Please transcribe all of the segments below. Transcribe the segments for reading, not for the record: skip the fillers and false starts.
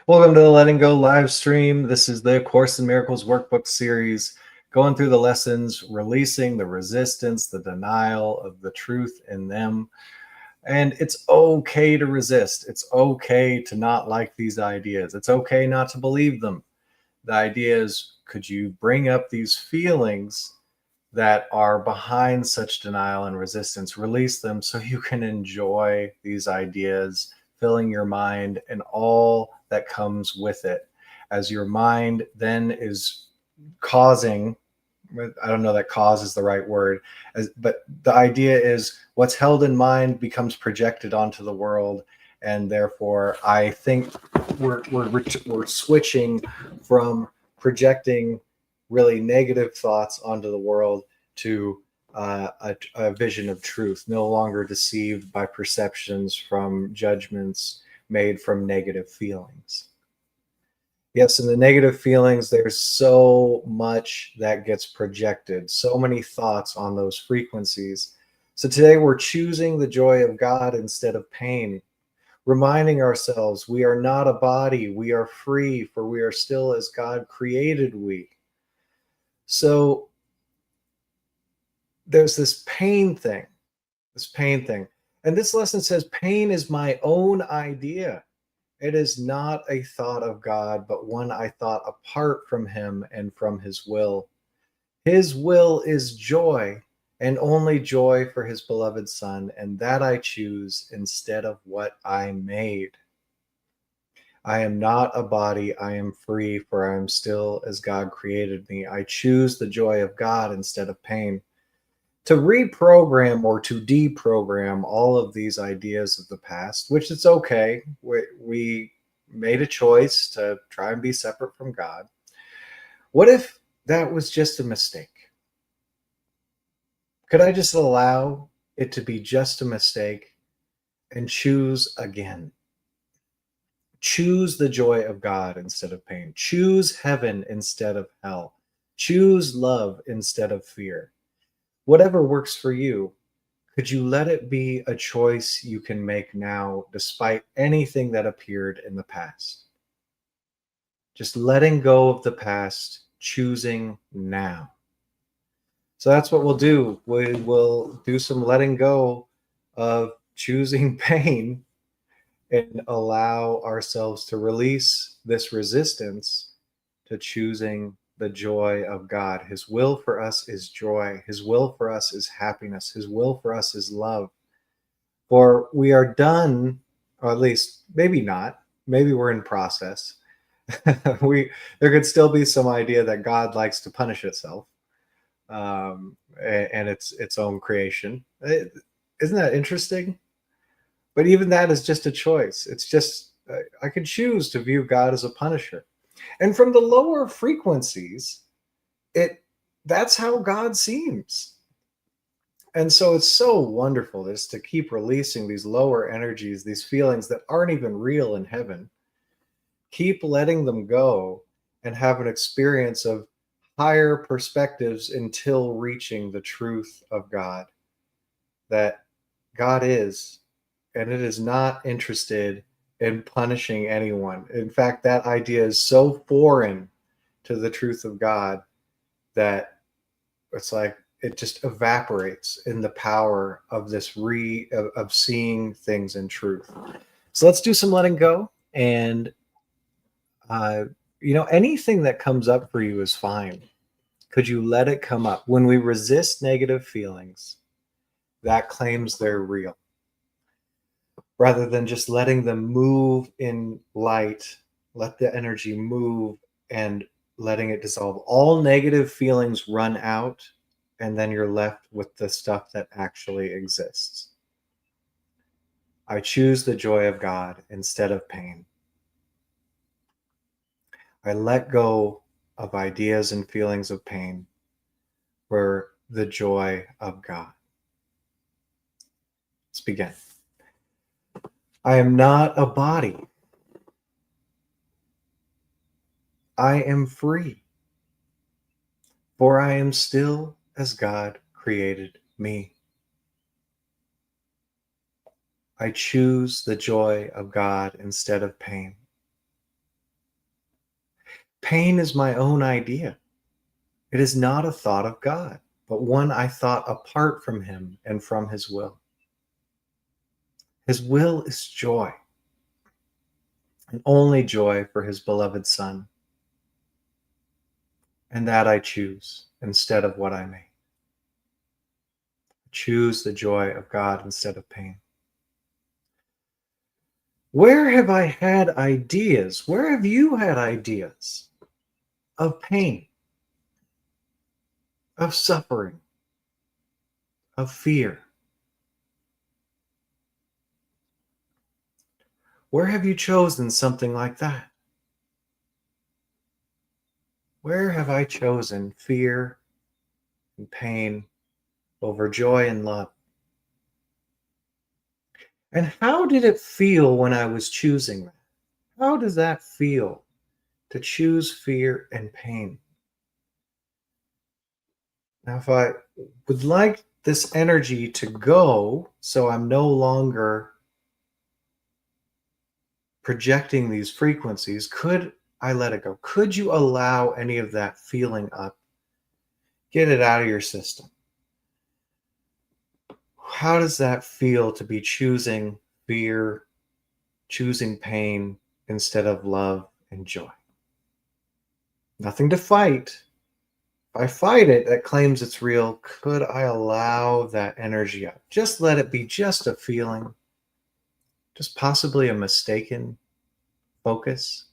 Welcome to the Letting Go live stream. This is the Course in Miracles workbook series, going through the lessons, releasing the resistance, the denial of the truth in them. And it's okay to resist. It's okay to not like these ideas. It's okay not to believe them. The idea is, could you bring up these feelings that are behind such denial and resistance, release them so you can enjoy these ideas, filling your mind and all that comes with it. As your mind then is causing, I don't know that cause is the right word, but the idea is what's held in mind becomes projected onto the world. And therefore, I think we're switching from projecting really negative thoughts onto the world to a vision of truth, no longer deceived by perceptions from judgments made from negative feelings. Yes, in the negative feelings, there's so much that gets projected, so many thoughts on those frequencies. So today we're choosing the joy of God instead of pain, reminding ourselves we are not a body, we are free, for we are still as God created we. So there's this pain thing. And this lesson says pain is my own idea. It is not a thought of God, but one I thought apart from him and from his will. His will is joy, and only joy for his beloved Son, and that I choose instead of what I made. I am not a body, I am free, for I am still as God created me. I choose the joy of God instead of pain. To reprogram or to deprogram all of these ideas of the past, which it's okay. We made a choice to try and be separate from God. What if that was just a mistake? Could I just allow it to be just a mistake and choose again? Choose the joy of God instead of pain. Choose heaven instead of hell. Choose love instead of fear. Whatever works for you, could you let it be a choice you can make now, despite anything that appeared in the past? Just letting go of the past, choosing now. So that's what we'll do. We will do some letting go of choosing pain and allow ourselves to release this resistance to choosing the joy of God. His will for us is joy. His will for us is happiness. His will for us is love. For we are done, or at least maybe not, maybe we're in process. There could still be some idea that God likes to punish itself, and its own creation. Isn't that interesting? But even that is just a choice. It's just I could choose to view God as a punisher. And from the lower frequencies, that's how God seems. And so it's so wonderful just to keep releasing these lower energies, these feelings that aren't even real in heaven. Keep letting them go and have an experience of higher perspectives until reaching the truth of God. That God is, and it is not interested in punishing anyone. In fact, that idea is so foreign to the truth of God that it's like it just evaporates in the power of this of seeing things in truth. So let's do some letting go, and anything that comes up for you is fine. Could you let it come up? When we resist negative feelings, that claims they're real, rather than just letting them move in light. Let the energy move and letting it dissolve. All negative feelings run out, and then you're left with the stuff that actually exists. I choose the joy of God instead of pain. I let go of ideas and feelings of pain for the joy of God. Let's begin. I am not a body. I am free, for I am still as God created me. I choose the joy of God instead of pain. Pain is my own idea. It is not a thought of God, but one I thought apart from him and from his will. His will is joy, and only joy for his beloved Son. And that I choose instead of what I may. Choose the joy of God instead of pain. Where have I had ideas? Where have you had ideas of pain, of suffering, of fear? Where have you chosen something like that? Where have I chosen fear and pain over joy and love? And how did it feel when I was choosing that? How does that feel to choose fear and pain? Now, if I would like this energy to go, so I'm no longer projecting these frequencies, could I let it go? Could you allow any of that feeling up? Get it out of your system. How does that feel to be choosing fear, choosing pain instead of love and joy? Nothing to fight. If I fight it, that claims it's real. Could I allow that energy up? Just let it be just a feeling, just possibly a mistaken focus.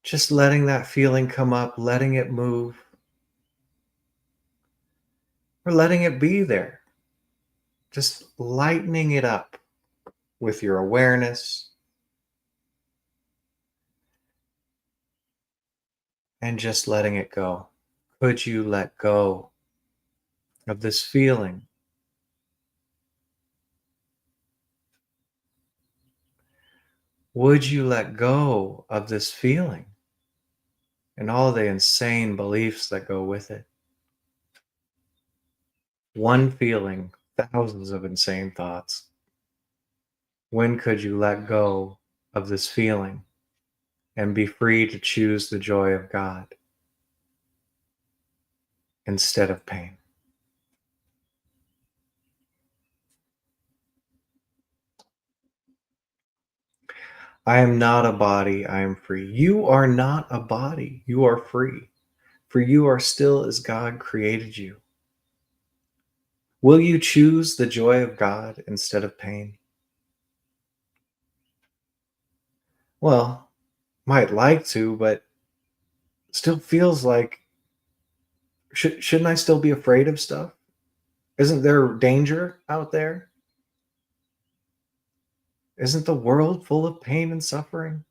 Just letting that feeling come up, letting it move, or letting it be there. Just lightening it up with your awareness and just letting it go. Could you let go of this feeling? Would you let go of this feeling and all the insane beliefs that go with it? One feeling, thousands of insane thoughts. When could you let go of this feeling and be free to choose the joy of God instead of pain? I am not a body, I am free. You are not a body, you are free. For you are still as God created you. Will you choose the joy of God instead of pain? Well, might like to, but still feels like shouldn't I still be afraid of stuff? Isn't there danger out there? Isn't the world full of pain and suffering?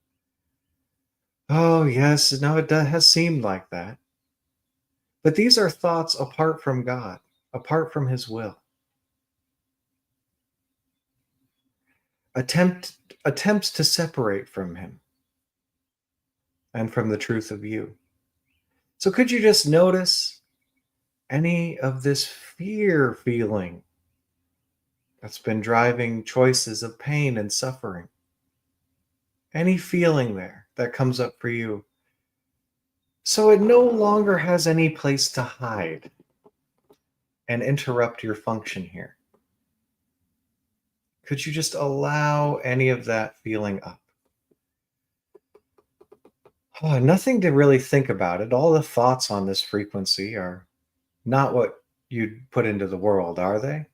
Oh, yes, no, has seemed like that. But these are thoughts apart from God, apart from his will. Attempts to separate from him and from the truth of you. So could you just notice any of this fear feeling that's been driving choices of pain and suffering? Any feeling there that comes up for you? So it no longer has any place to hide and interrupt your function here. Could you just allow any of that feeling up? Oh, nothing to really think about it. All the thoughts on this frequency are not what you'd put into the world, are they?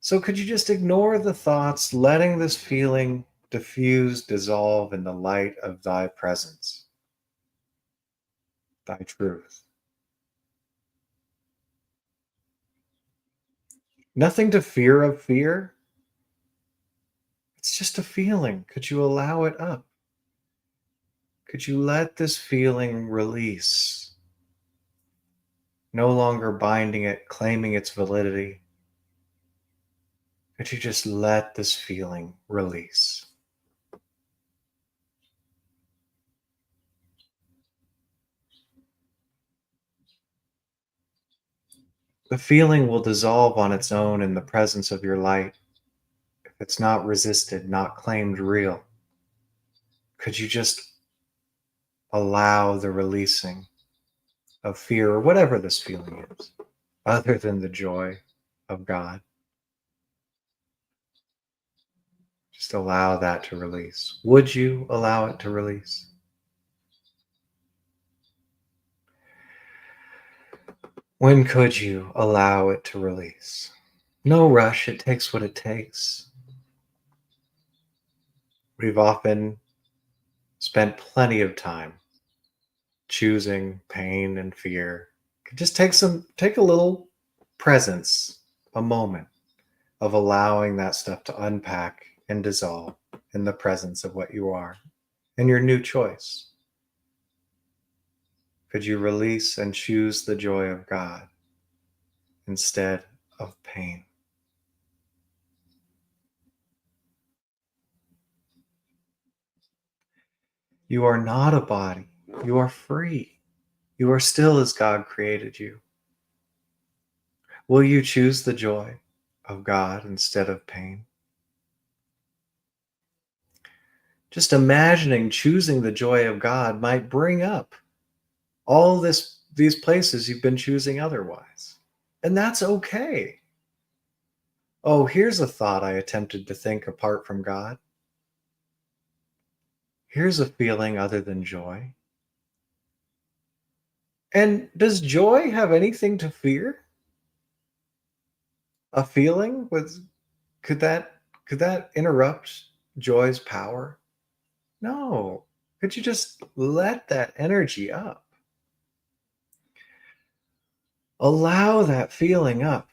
So could you just ignore the thoughts, letting this feeling diffuse, dissolve in the light of thy presence, thy truth? Nothing to fear of fear. It's just a feeling. Could you allow it up? Could you let this feeling release? No longer binding it, claiming its validity. Could you just let this feeling release? The feeling will dissolve on its own in the presence of your light if it's not resisted, not claimed real. Could you just allow the releasing of fear or whatever this feeling is, other than the joy of God? Just allow that to release. Would you allow it to release? When could you allow it to release? No rush, it takes what it takes. We've often spent plenty of time choosing pain and fear. Just take a little presence, a moment of allowing that stuff to unpack and dissolve in the presence of what you are and your new choice. Could you release and choose the joy of God instead of pain? You are not a body. You are free. You are still as God created you. Will you choose the joy of God instead of pain? Just imagining choosing the joy of God might bring up all these places you've been choosing otherwise. And that's okay. Oh, here's a thought I attempted to think apart from God. Here's a feeling other than joy. And does joy have anything to fear? A feeling with could that interrupt joy's power? No. Could you just let that energy up? Allow that feeling up.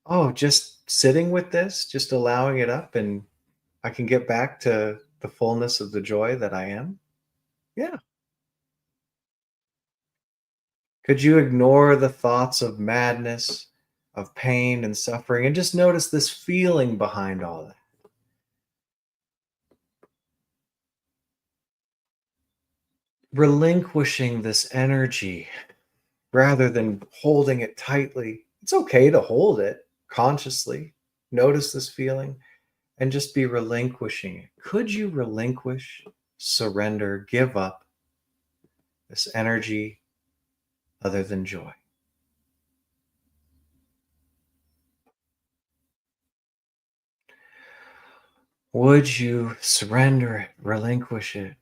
Oh, just sitting with this, just allowing it up, and I can get back to the fullness of the joy that I am? Yeah. Could you ignore the thoughts of madness, of pain and suffering, and just notice this feeling behind all that? Relinquishing this energy rather than holding it tightly. It's okay to hold it consciously. Notice this feeling and just be relinquishing it. Could you relinquish, surrender, give up this energy other than joy? Would you surrender it, relinquish it?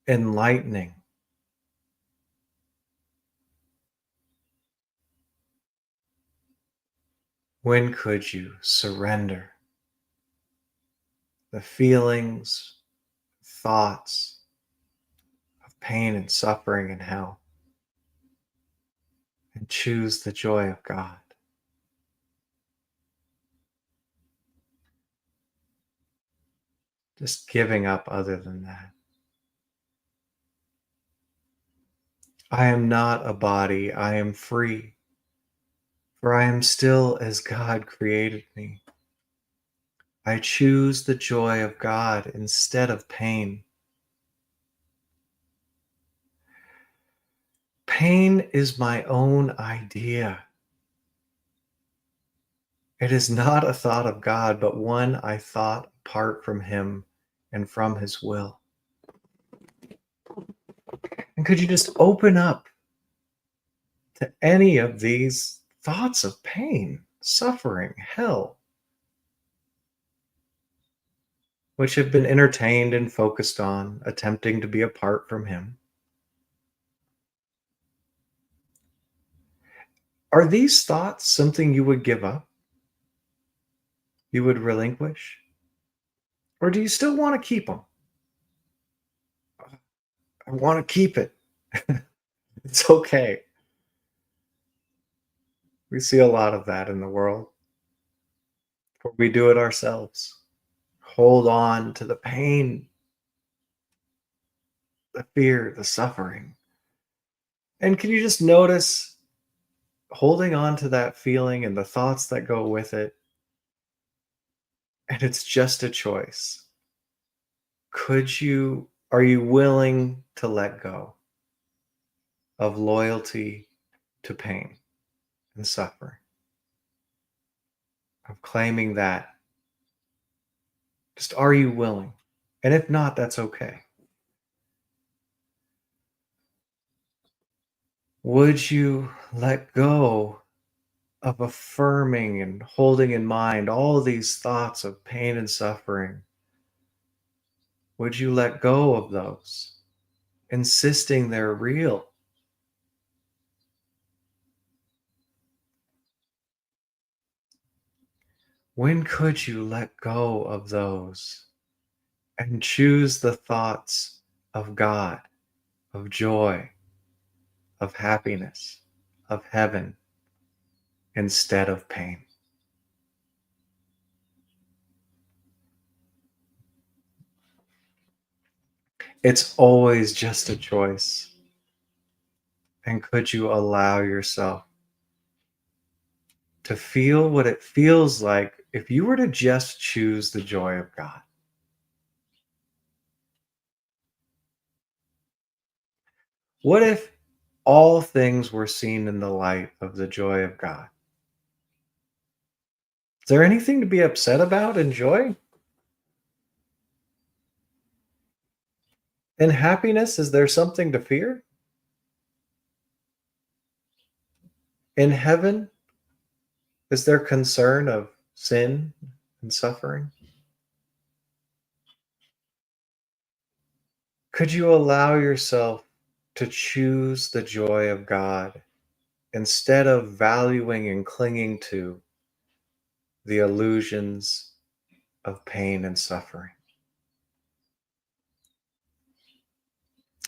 Enlightening. When could you surrender the feelings, thoughts of pain and suffering and hell and choose the joy of God? Just giving up other than that. I am not a body, I am free, for I am still as God created me. I choose the joy of God instead of pain. Pain is my own idea. It is not a thought of God, but one I thought apart from Him and from His will. And could you just open up to any of these thoughts of pain, suffering, hell, which have been entertained and focused on, attempting to be apart from Him? Are these thoughts something you would give up? You would relinquish? Or do you still want to keep them? I want to keep it. It's okay. We see a lot of that in the world. Or we do it ourselves. Hold on to the pain, the fear, the suffering. And can you just notice holding on to that feeling and the thoughts that go with it? And it's just a choice. Are you willing to let go of loyalty to pain and suffering? Of claiming that, just are you willing? And if not, that's okay. Would you let go of affirming and holding in mind all these thoughts of pain and suffering? Would you let go of those, insisting they're real? When could you let go of those and choose the thoughts of God, of joy, of happiness, of heaven instead of pain? It's always just a choice. And could you allow yourself to feel what it feels like if you were to just choose the joy of God? What if all things were seen in the light of the joy of God? Is there anything to be upset about in joy? In happiness, is there something to fear? In heaven, is there concern of sin and suffering? Could you allow yourself to choose the joy of God instead of valuing and clinging to the illusions of pain and suffering?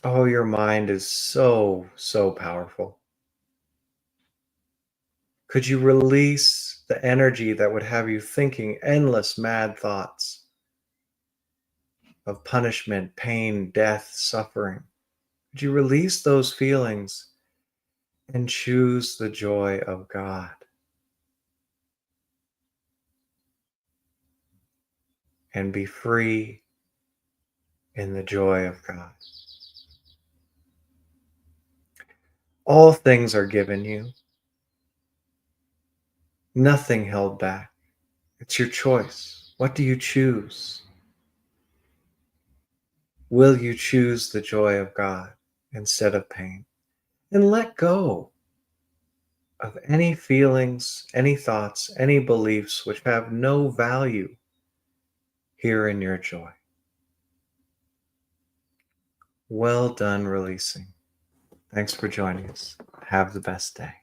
Oh, your mind is so, so powerful. Could you release the energy that would have you thinking endless mad thoughts of punishment, pain, death, suffering? Could you release those feelings and choose the joy of God and be free in the joy of God? All things are given you, nothing held back. It's your choice. What do you choose? Will you choose the joy of God instead of pain? And let go of any feelings, any thoughts, any beliefs which have no value here in your joy. Well done releasing. Thanks for joining us. Have the best day.